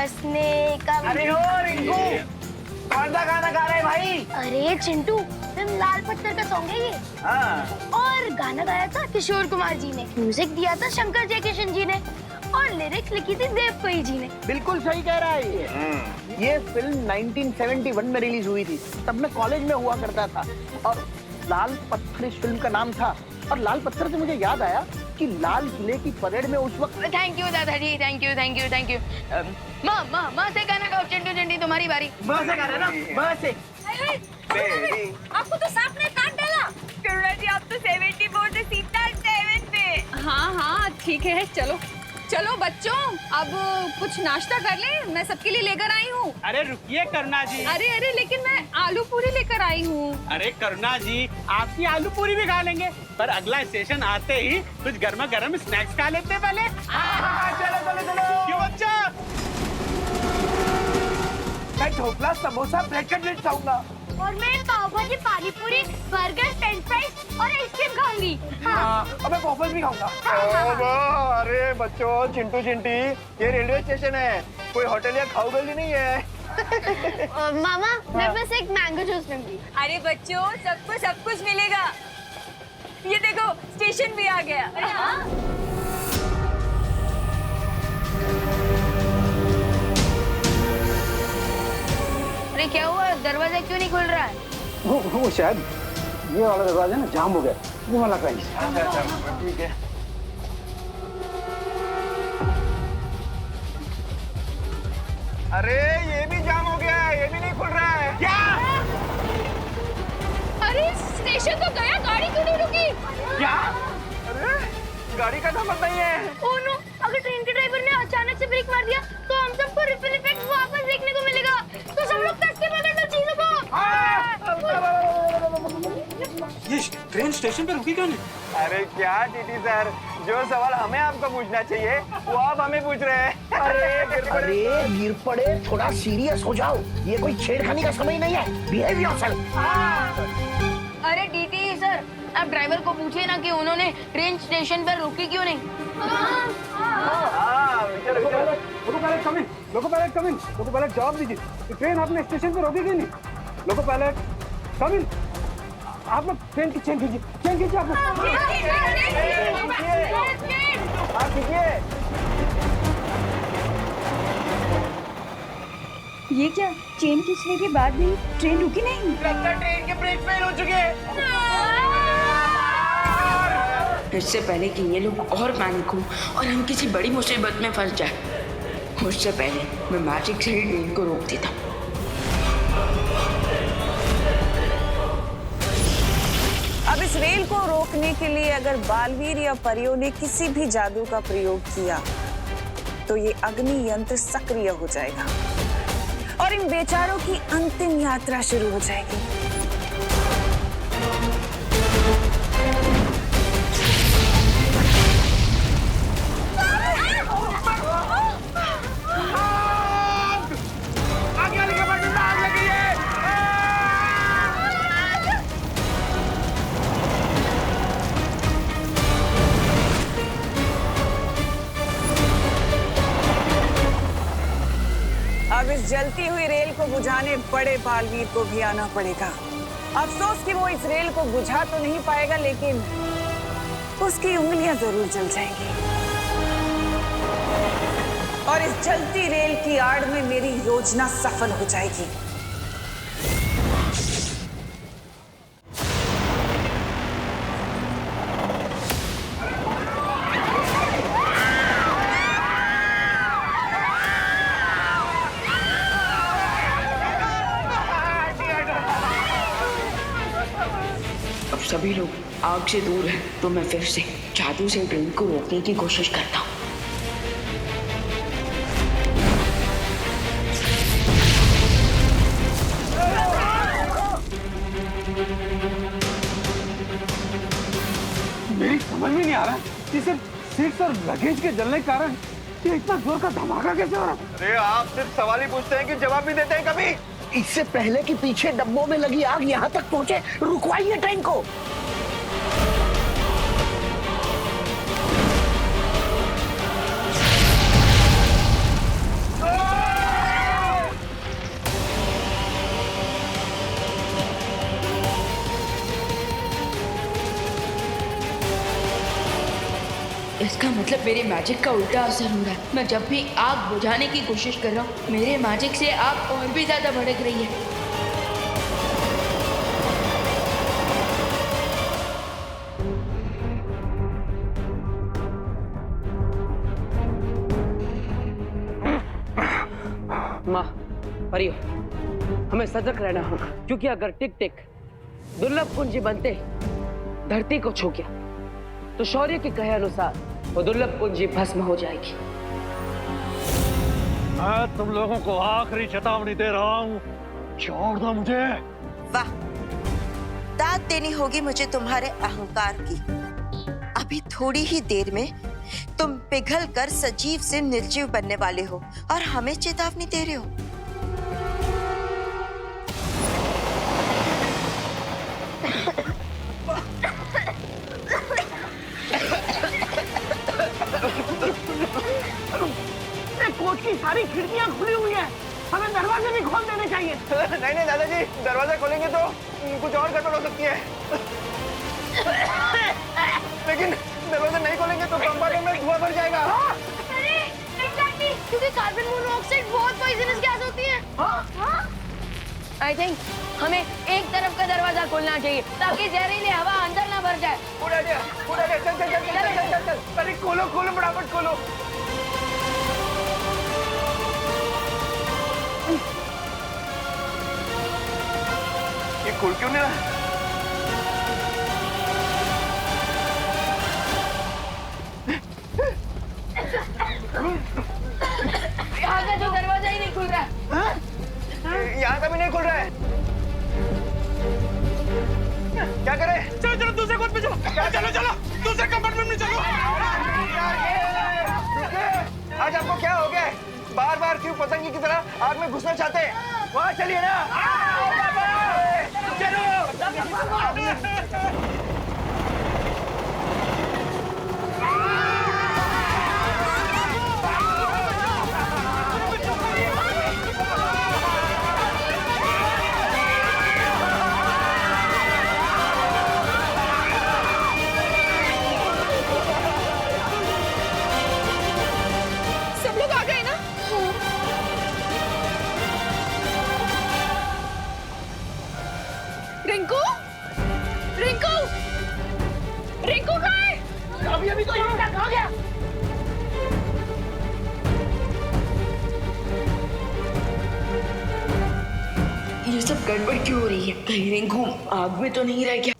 हंसने का। अरे ओ रिंकू, कौन सा गाना गा रहे भाई? अरे चिंटू, फिल्म लाल पत्थर का सॉन्ग है ये। हाँ। और गाना गाया था किशोर कुमार जी ने, म्यूजिक दिया था शंकर जयकिशन जी ने, और लिरिक्स लिखी थी देव कोई जी ने। बिल्कुल सही कह रहा है ये फिल्म 1971 में रिलीज हुई थी, तब मैं कॉलेज में हुआ करता था। और लाल पत्थर इस फिल्म का नाम था। और लाल पत्थर से मुझे याद आया कि लाल किले की परेड में उस वक्त। थैंक यू दादाजी, thank you thank you thank you. माँ से गाना गाओ। चिंटू चिंटी तुम्हारी बारी। माँ से गा रहे ना, माँ से। आपको तो सांप ने काट डाला। करुणा जी, आप तो 74 से सीधा 7 पे। हाँ ठीक है, चलो चलो बच्चों, अब कुछ नाश्ता कर ले, मैं सबके लिए लेकर आई हूँ। अरे रुकिए करुणा जी। अरे लेकिन मैं आलू पूरी लेकर आई हूँ। अरे करुणा जी, आपकी आलू पूरी भी खा लेंगे, पर अगला स्टेशन आते ही कुछ गर्मा गर्म स्नैक्स खा लेते पहले। चलो चलो चलो। क्यों बच्चा? मैं ढोकला, समोसा, ब्रेड कटलेट खाऊंगा। और मैं पाव भाजी, पानी पूरी, बर्गर, फ्रेंच फ्राइज और आइसक्रीम खाऊंगी। और मैं वॉफल्स भी खाऊंगा। अरे बच्चों, चिंटू चिंटी, ये रेलवे स्टेशन है, कोई होटल या खाऊ गली नहीं है। मामा, मैं बस एक मैंगो जूस लूंगी। अरे बच्चों, सबको सब कुछ मिलेगा। ये देखो, स्टेशन भी आ गया। अरे क्या हुआ, दरवाजा क्यों नहीं खुल रहा है? वो शायद ये वाला दरवाजा ना जाम हो गया, वो वाला कहीं। अच्छा ठीक है। अरे ये भी जाम हो गया है, ये भी नहीं खुल रहा है। क्या? अरे स्टेशन तो गया, गाड़ी क्यों नहीं रुकी? क्या? अरे गाड़ी का नंबर नहीं है। ओह नो, अगर ट्रेन के ड्राइवर ने अचानक से ब्रेक मार दिया तो हम सबको रिपल इफेक्ट वापस देखने को मिलेगा। तो सब लोग कट के पकड़ना चीजों को। ये ट्रेन स्टेशन पे रुकी क्यों नहीं? अरे क्या टीटी सर, जो सवाल हमें आपको पूछना चाहिए वो आप हमें पूछ रहे हैं। अरे गिर पड़े, थोड़ा सीरियस हो जाओ, ये कोई छेड़खानी का समय नहीं है। Behave yourself. अरे डीटी सर, आप ड्राइवर को पूछिए ना कि उन्होंने ट्रेन स्टेशन पर रोकी क्यों नहीं। लोको पायलट जवाब दीजिए, ट्रेन आपने स्टेशन पे रोकी क्यों नहीं? लोको पायलट कम इन। आप लोग ट्रेन की चेन कीजिए, चेन कीजिए आप लोग। ये क्या, चेन खींचने के बाद भी ट्रेन रुकी नहीं? लगता है ट्रेन के ब्रेक फेल हो चुके हैं। इससे पहले कि ये लोग और पैनिक हो और हम किसी बड़ी मुसीबत में फंस जाए, उससे पहले मैं मैजिक से ही ट्रेन को रोक देता। अब इस रेल को रोकने के लिए अगर बालवीर या परियों ने किसी भी जादू का प्रयोग किया तो ये अग्नि यंत्र सक्रिय हो जाएगा और इन बेचारों की अंतिम यात्रा शुरू हो जाएगी। आगे वाले के बटन में आग लगी है। अब इस जलती हुई रेल को बुझाने बड़े बालवीर को भी आना पड़ेगा। अफसोस कि वो इस रेल को बुझा तो नहीं पाएगा, लेकिन उसकी उंगलियां जरूर जल जाएंगी और इस जलती रेल की आड़ में मेरी योजना सफल हो जाएगी। अब सभी लोग आग से दूर हैं, तो मैं फिर से जादू से ट्रेन को रोकने की कोशिश करता हूँ। मेरी समझ में नहीं आ रहा कि सिर्फ सीट्स और लगेज के जलने के कारण ये इतना जोर का धमाका कैसे हो रहा है? अरे आप सिर्फ सवाल ही पूछते हैं कि जवाब भी देते हैं कभी? इससे पहले कि पीछे डब्बों में लगी आग यहाँ तक पहुँचे, रुकवाइए ट्रेन को। इसका मतलब मेरे मैजिक का उल्टा असर हो रहा है। मैं जब भी आग बुझाने की कोशिश कर रहा हूँ, मेरे मैजिक से आग और भी ज्यादा भड़क रही है। माँ, परियो, हमें सतर्क रहना होगा, क्योंकि अगर टिक टिक दुर्लभ कुंजी बनते धरती को छू गया तो शौर्य के कहे अनुसार वो दुर्लभ कुंजी भस्म हो जाएगी। मैं तुम लोगों को आखिरी चेतावनी दे रहा हूँ, छोड़ दो मुझे। वाह, दाद देनी होगी मुझे तुम्हारे अहंकार की। अभी थोड़ी ही देर में तुम पिघल कर सजीव से निर्जीव बनने वाले हो और हमें चेतावनी दे रहे हो। कोच की सारी खिड़कियां खुली हुई है, हमें दरवाजे भी खोल देने चाहिए। नहीं नहीं दादाजी, दरवाजा खोलेंगे तो कुछ और गड़बड़ हो सकती है। लेकिन दरवाजा नहीं खोलेंगे तो कंपार्टमेंट में धुआं भर जाएगा। अरे एग्जैक्टली, क्योंकि कार्बन मोनोऑक्साइड बहुत पॉइजनस गैस होती है। आई थिंक हमें एक तरफ का दरवाजा खोलना चाहिए ताकि जहरीली हवा अंदर ना भर जाए। गुड आइडिया, चल चल चल चल चल चल। अरे खोलो खोलो, फटाफट खोलो। ये खुल क्यों नहीं रहा? यहाँ का जो दरवाजा ही नहीं खुल रहा है। यहाँ का भी नहीं खुल रहा है। क्या करें? चलो चलो दूसरे कोच पे चलो। चलो चलो दूसरे कंपार्टमेंट में चलो। आज आपको क्या हो गया? बार बार क्यों पतंगी की तरह आग में घुसना चाहते हैं? वहाँ चलिए ना। चलो। सब लोग आ गए ना? रिंकू, रिंकू, रिंकू कहाँ है? अभी अभी तो यहाँ तक आ गया। ये सब गड़बड़ क्यों हो रही है? कहीं रिंकू आग में तो नहीं रह गया?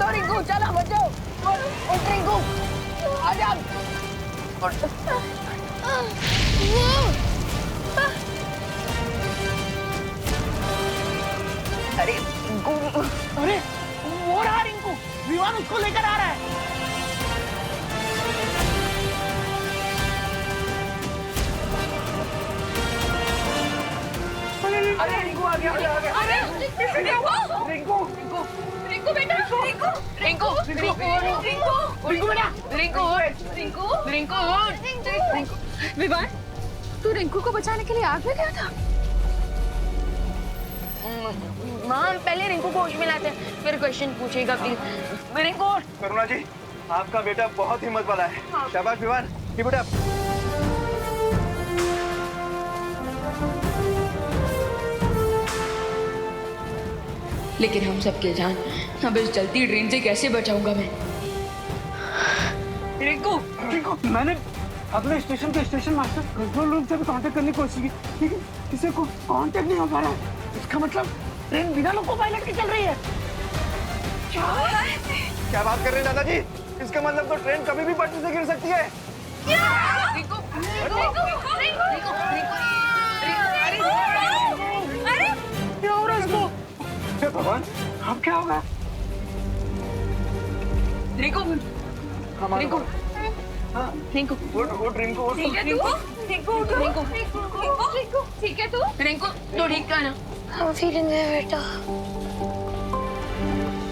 रिंकू चलो बचाओ। उठ रिंकू, आजा। अरे अरे वो रहा रिंकू, विवान उसको लेकर आ रहा है। अरे रिंकू आ गया, आ गया। अरे रिंकू, रिंकू रिंकू बेटा, रिंकू, रिंकू, रिंकू, रिंकू, रिंकू बेटा, रिंकू, रिंकू, रिंकू। विवान, तू रिंकू को बचाने के लिए आग में गया था? माँ, पहले रिंकू को होश में लाते हैं, फिर क्वेश्चन पूछेगा प्लीज। रिंकू। करुणा जी, आपका बेटा बहुत हिम्मत वाला है। शाबाश विवान, कीप इट अप। लेकिन हम सबके जान अब इस जलती ट्रेन से कैसे बचाऊंगा मैं? रिंकू, मैंने अगले स्टेशन के स्टेशन मास्टर कंट्रोल रूम से भी कांटेक्ट करने की कोशिश की, लेकिन किसी को कांटेक्ट नहीं हो पा रहा है। इसका मतलब ट्रेन बिना लोको पायलट के चल रही है। क्या बात कर रहे हैं दादाजी? इसका मतलब तो ट्रेन कभी भी पटरी से गिर सकती है। रिंकू, रिंकू, रिंकू, अरे क्या हो रहा है इसको? हे भगवान, अब क्या होगा? रिंकू, रिंकू, रिंकू, उठ रिंकू, उठ। ठीक है तू? रिंकू, रिंकू, रिंकू, ठीक है तू? रिंकू तो ठीक है ना? I'm feeling there, बेटा।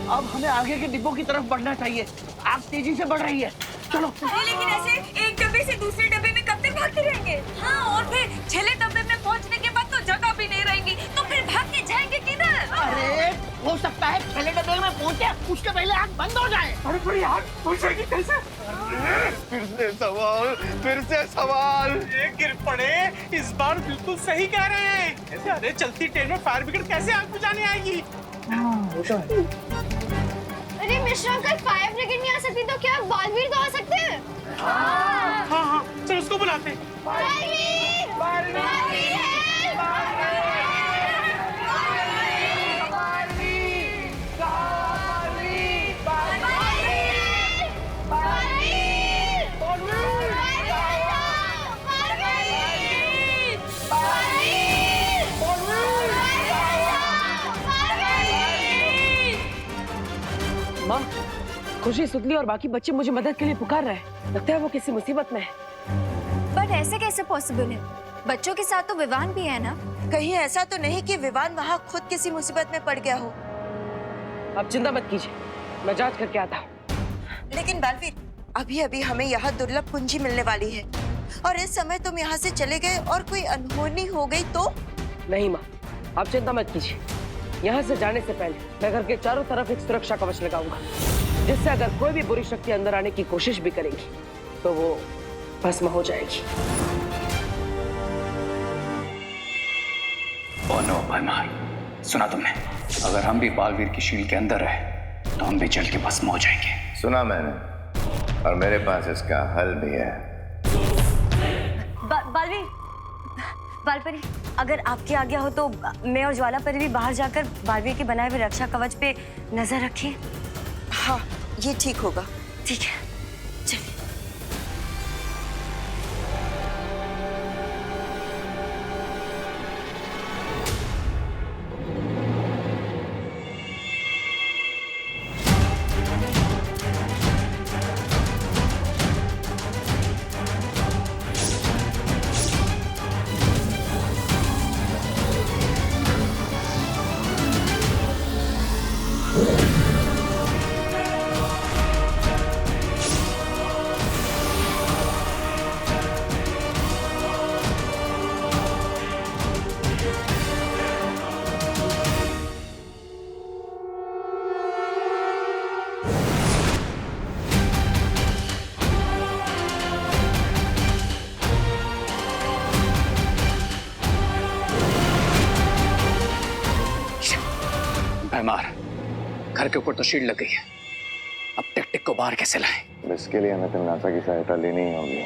अब हमें आगे के डिब्बों की तरफ बढ़ना चाहिए। आग तेजी से बढ़ रही है, चलो। लेकिन ऐसे एक डब्बे से दूसरे डब्बे में कब तक भागते रहेंगे? हाँ, और फिर छले डब्बे में पहुंचने के बाद तो जगह भी नहीं रहेगी, तो फिर भाग के जाएंगे किधर? अरे हो सकता है छले डब्बे में पहुंचे उसके पहले आग बंद हो जाए। अरे पर आग पहुंचेगी कैसे? फिर से सवाल। ये गिर पड़े, इस बार बिल्कुल सही कह रहे हैं। अरे चलती ट्रेन में फायर ब्रिगेड कैसे आग बुझाने आएगी? अरे मिश्रा अंकल, फायर ब्रिगेड नहीं आ सकती तो क्या बालवीर तो आ सकते हैं? हाँ हाँ, चल उसको बुलाते हैं। बालवीर! बालवीर है! माँ, खुशी, सुतली और बाकी बच्चे मुझे मदद के लिए पुकार रहे हैं। लगता है वो किसी मुसीबत में है। बट ऐसे कैसे पॉसिबल है? बच्चों के साथ तो विवान भी है ना? कहीं ऐसा तो नहीं कि विवान वहाँ खुद किसी मुसीबत में पड़ गया हो। आप चिंता मत कीजिए, मैं जांच करके आता हूँ। लेकिन बालवीर, अभी अभी हमें यहाँ दुर्लभ कुंजी मिलने वाली है, और इस समय तुम यहाँ से चले गए और कोई अनहोनी हो गई तो? नहीं माँ, आप चिंता मत कीजिए। यहाँ से जाने से पहले मैं घर के चारों तरफ एक सुरक्षा कवच लगाऊंगा, जिससे अगर कोई भी बुरी शक्ति अंदर आने की कोशिश भी करेगी तो वो भस्म हो जाएगी। ओ नो भयमार, सुना तुमने? अगर हम भी बालवीर की शील के अंदर रहे तो हम भी जल के भस्म हो जाएंगे। सुना मैंने, और मेरे पास इसका हल भी है। बालवीर, बालपरी, अगर आपकी आज्ञा हो तो मैं और ज्वाला परी भी बाहर जाकर बालवीर के बनाए हुए रक्षा कवच पे नजर रखें। हाँ, ये ठीक होगा। ठीक है, चलिए। भयमार, घर के ऊपर तो शील्ड लग गई है, अब टिक टिक को बाहर कैसे लाएं? इसके लिए हमें तिमनासा की सहायता लेनी ही होगी।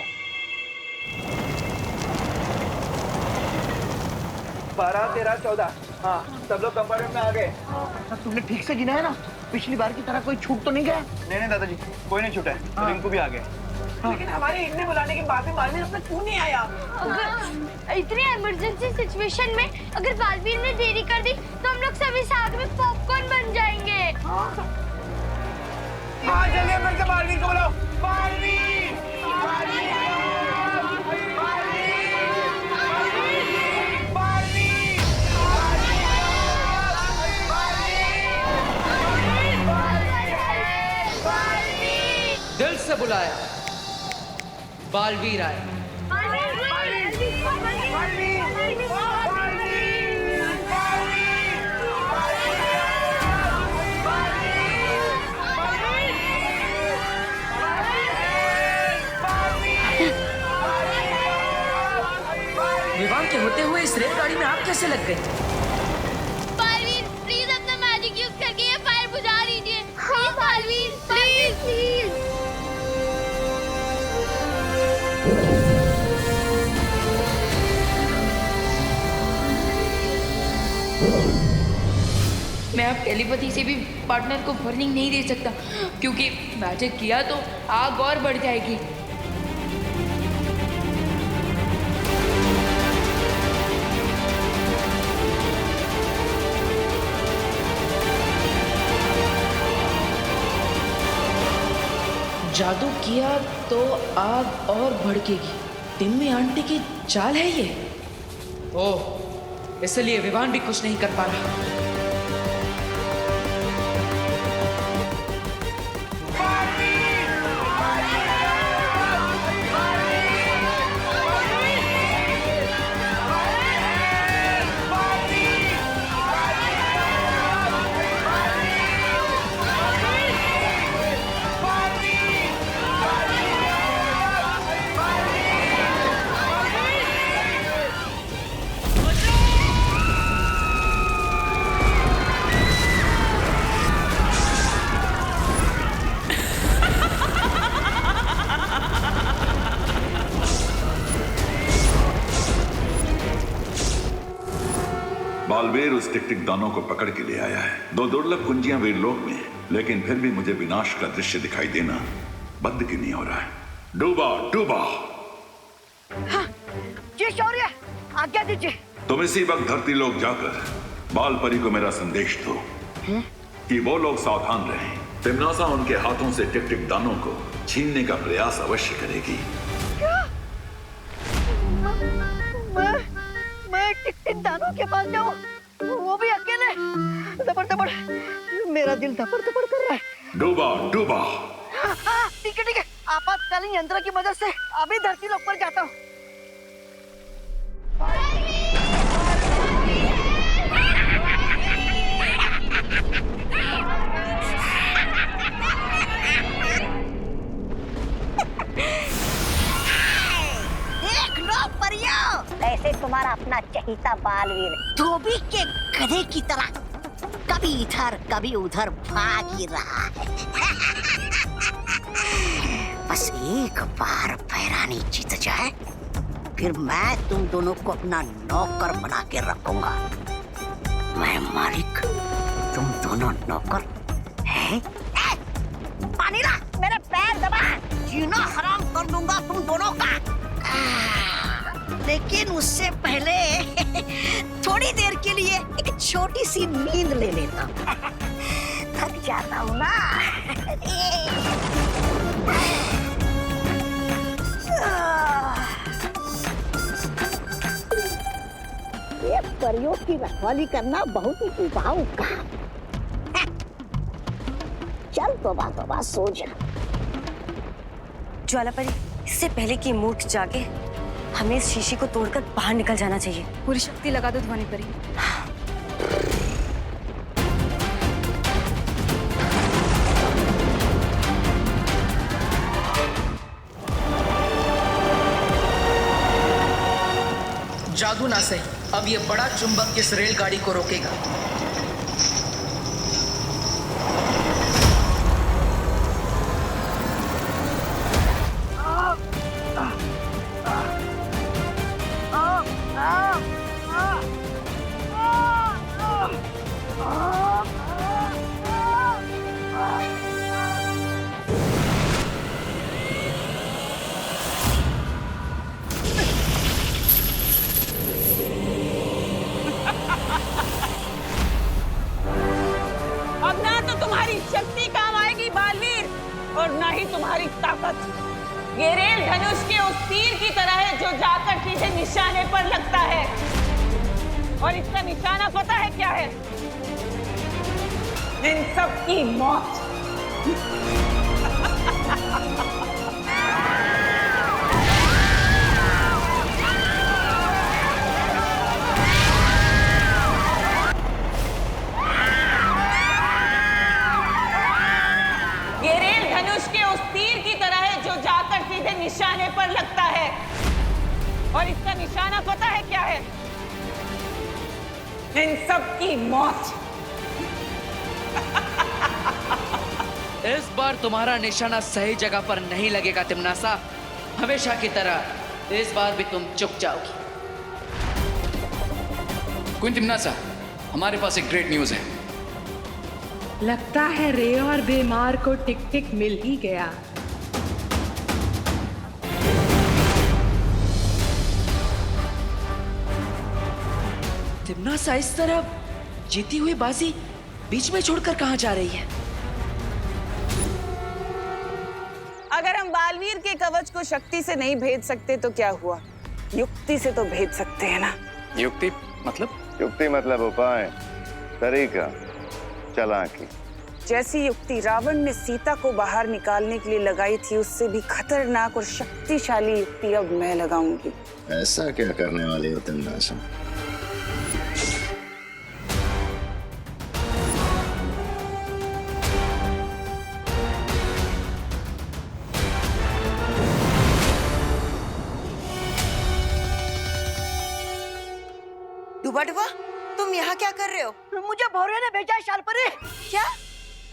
12, 13, 14। हाँ, सब लोग कंपार्टमेंट में आ गए। तुमने ठीक से गिना है ना? पिछली बार की तरह कोई छूट तो नहीं गया? नहीं नहीं दादाजी, कोई नहीं छूटा है। रिंकू भी आ गए। लेकिन हमारे इतने बुलाने के बाद भी बालवीर अपने क्यों नहीं आया? अगर इतनी इमरजेंसी सिचुएशन में अगर बालवीर ने देरी कर दी तो हम लोग सभी साथ में पॉपकॉर्न बन जाएंगे। हाँ, जल्दी अंदर से बालवीर को बुलाओ। बालवीर! बालवीर! दिल से बुलाया, बालवीर आया। विवाह के होते हुए इस रेलगाड़ी में आप कैसे लग गए? बालवीर, प्लीज अपना मैजिक यूज करके ये फायर बुझा लीजिए। Please Baalveer, please please. मैं अब टेलीपैथी से भी पार्टनर को वार्निंग नहीं दे सकता, क्योंकि मैजिक किया तो आग और बढ़ जाएगी। जादू किया तो आग और भड़केगी। तिम्मी आंटी की चाल है ये। ओह, इसलिए विवान भी कुछ नहीं कर पा रहा। बालवीर उस टिक टिक दानों को पकड़ के ले आया है। 2 दुर्लभ कुंजियां वीरलोक में है, लेकिन फिर भी मुझे विनाश का दृश्य दिखाई देना बंद क्यों नहीं हो रहा है? डूबा डूबा। हाँ, जी शौर्य, आज्ञा दीजिए। तुम इसी वक्त धरती लोक जाकर बाल परी को मेरा संदेश दो कि वो लोग सावधान रहें। तिम्नासा उनके हाथों से टिक टिक दानों को छीनने का प्रयास अवश्य करेगी। क्या? मैं टिक टिक दानों के पास जाऊं, वो भी अकेले? दबड़ दबड़, मेरा दिल दबड़ दबड़ कर रहा है। डूबा डूबा। हाँ, ठीक है, आपातकालीन यंत्र की मदद से अभी धरती लोक पर जाता हूँ। देख लो परियों, ऐसे तुम्हारा अपना चहीता बालवीर धोबी के गधे की तरह कभी इधर कभी उधर भाग ही रहा है। बस एक बार पैरानी जीत जाए, फिर मैं तुम दोनों को अपना नौकर बना के रखूंगा। मैं मालिक, तुम दोनों नौकर हैं? पानी ला, मेरे पैर दबा, जीना हराम कर दूंगा तुम दोनों का। लेकिन उससे पहले थोड़ी देर के लिए एक छोटी सी नींद ले लेता हूँ। थक जाता हूँ ना। ये परियों की रखवाली करना बहुत ही उबाऊ काम। चल तोबा सो जा। ज्वालापरी, इससे पहले कि मूर्ख जागे, हमें इस शीशी को तोड़कर बाहर निकल जाना चाहिए। पूरी शक्ति लगा दो ध्वनि परी। जादू ना सही, अब ये बड़ा चुंबक इस रेलगाड़ी को रोकेगा। अब ना तो तुम्हारी शक्ति काम आएगी बालवीर, और ना ही तुम्हारी ताकत। ये रेल धनुष के उस तीर की तरह है जो जाकर सीधे निशाने पर लगता है, और इसका निशाना पता है क्या है? इन सब की मौत। ये रेल धनुष के उस तीर की तरह है जो जाकर सीधे निशाने पर लगता है, और इसका निशाना पता है क्या है? इन सब की मौत। इस बार तुम्हारा निशाना सही जगह पर नहीं लगेगा तिम्नासा। हमेशा की तरह इस बार भी तुम चुक जाओगी। क्वीन तिम्नासा, हमारे पास एक ग्रेट न्यूज है। लगता है रे और बीमार को टिक टिक मिल ही गया। तिम्नासा इस तरह जीती हुई बाजी बीच में छोड़कर कहां जा रही है? अगर हम बालवीर के कवच को शक्ति से नहीं भेद सकते तो क्या हुआ, युक्ति से तो भेद सकते हैं ना। युक्ति मतलब? युक्ति मतलब उपाय, तरीका, चालाकी। जैसी युक्ति रावण ने सीता को बाहर निकालने के लिए लगाई थी, उससे भी खतरनाक और शक्तिशाली युक्ति अब मैं लगाऊंगी। ऐसा क्या करने वाली हो तिम्नासा? डुबा डुबा, तुम यहाँ क्या कर रहे हो? मुझे भौरे ने भेजा है शालपरी। क्या?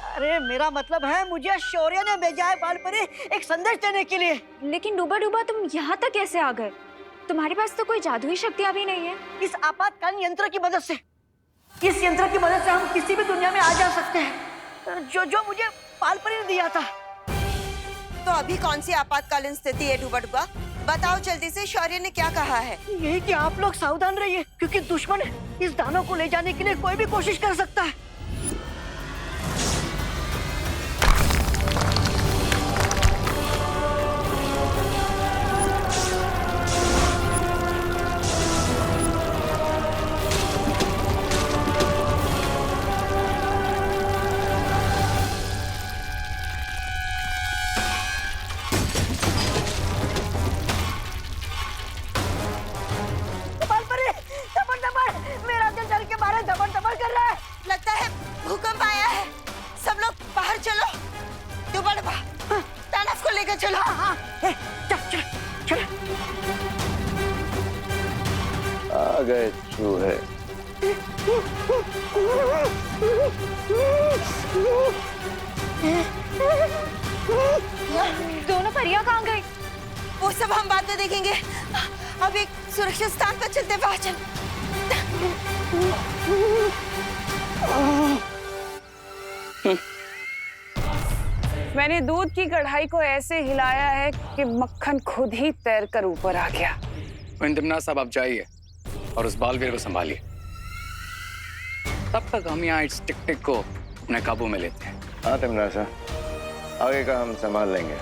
अरे मेरा मतलब है, मुझे शौर्य ने भेजा है बालपरी एक संदेश देने के लिए। लेकिन डूबा डूबा, तुम यहाँ तक कैसे आ गए? तुम्हारे पास तो कोई जादुई शक्तियाँ भी नहीं है। इस आपातकालीन यंत्र की मदद से। इस यंत्र की मदद से हम किसी भी दुनिया में आ जा सकते हैं, जो मुझे पालपरी ने दिया था। तो अभी कौन सी आपातकालीन स्थिति है डुबा? बताओ जल्दी से, शौर्य ने क्या कहा है? यही कि आप लोग सावधान रहिए, क्योंकि दुश्मन इस दानव को ले जाने के लिए कोई भी कोशिश कर सकता है। मेरा दिल जल के मारे धबड़ धबड़ कर रहा है। लगता है भूकंप आया है। सब लोग बाहर चलो। डुबा तानव को लेकर चलो। चल। आ गए चूहे। दोनों परियां कहाँ गई? वो सब हम बाद में देखेंगे। अब एक सुरक्षित स्थान पर चलते, बाहर चल। मैंने दूध की कढ़ाई को ऐसे हिलाया है कि मक्खन खुद ही तैरकर ऊपर आ गया। तिमना साहब आप जाइए और उस बालवीर को संभालिए। तब तक हम यहाँ इस टिक-टिक को अपने काबू में लेते हैं। हाँ तिमना साहब, आगे का हम संभाल लेंगे।